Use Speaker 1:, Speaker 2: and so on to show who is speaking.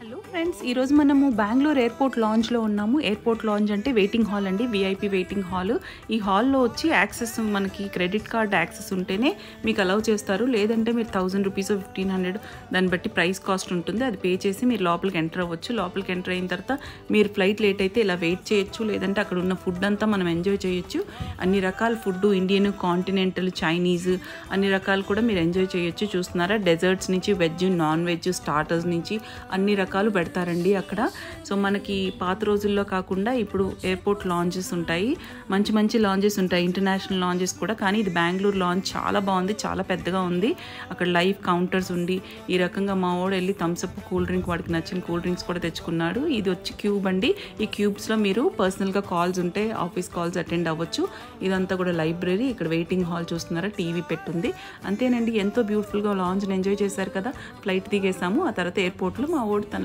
Speaker 1: Hello friends, ఈరోజు మనము Bengaluru airport లాంజ్లో ఉన్నాము. ఎయిర్పోర్ట్ లాంజ్ అంటే వెయిటింగ్ హాల్ అండి, విఐపి వెయిటింగ్ హాల్. ఈ హాల్లో వచ్చి యాక్సెస్ మనకి క్రెడిట్ కార్డ్ యాక్సెస్ ఉంటేనే మీకు అలౌ చేస్తారు. లేదంటే మీరు 1000 రూపీస్ 1500 దాన్ని బట్టి ప్రైస్ కాస్ట్ ఉంటుంది. అది పే చేసి మీరు లోపలికి ఎంటర్ అవ్వచ్చు. లోపలికి ఎంటర్ అయిన తర్వాత మీరు ఫ్లైట్ లేట్ అయితే ఇలా వెయిట్ చేయొచ్చు, లేదంటే అక్కడ ఉన్న ఫుడ్ అంతా మనం ఎంజాయ్ చేయొచ్చు. అన్ని రకాల ఫుడ్, ఇండియన్, కాంటినెంటల్, చైనీస్ అన్ని రకాలు కూడా మీరు ఎంజాయ్ చేయొచ్చు. చూస్తున్నారా, డెజర్ట్స్ నుంచి వెజ్, నాన్ వెజ్, స్టార్టర్స్ నుంచి అన్ని రకాలు పెడతారండి అక్కడ. సో మనకి పాత రోజుల్లో కాకుండా ఇప్పుడు ఎయిర్పోర్ట్ లాంజెస్ ఉంటాయి, మంచి మంచి లాంజెస్ ఉంటాయి, ఇంటర్నేషనల్ లాంజెస్ కూడా. కానీ ఇది బెంగళూరు లాంజ్ చాలా బాగుంది, చాలా పెద్దగా ఉంది. అక్కడ లైవ్ కౌంటర్స్ ఉండి ఈ రకంగా మా వాడు వెళ్ళి థమ్స్అప్, కూల్ డ్రింక్, వాడికి నచ్చిన కూల్ డ్రింక్స్ కూడా తెచ్చుకున్నాడు. ఇది వచ్చి క్యూబ్ అండి. ఈ క్యూబ్స్లో మీరు పర్సనల్గా కాల్స్ ఉంటే ఆఫీస్ కాల్స్ అటెండ్ అవ్వచ్చు. ఇదంతా కూడా లైబ్రరీ. ఇక్కడ వెయిటింగ్ హాల్ చూస్తున్నారా, టీవీ పెట్టుంది. అంతేనండి, ఎంతో బ్యూటిఫుల్గా లాంజ్ని ఎంజాయ్ చేశారు కదా. ఫ్లైట్ దిగేసాము. ఆ తర్వాత ఎయిర్పోర్ట్లో మా వాడు తన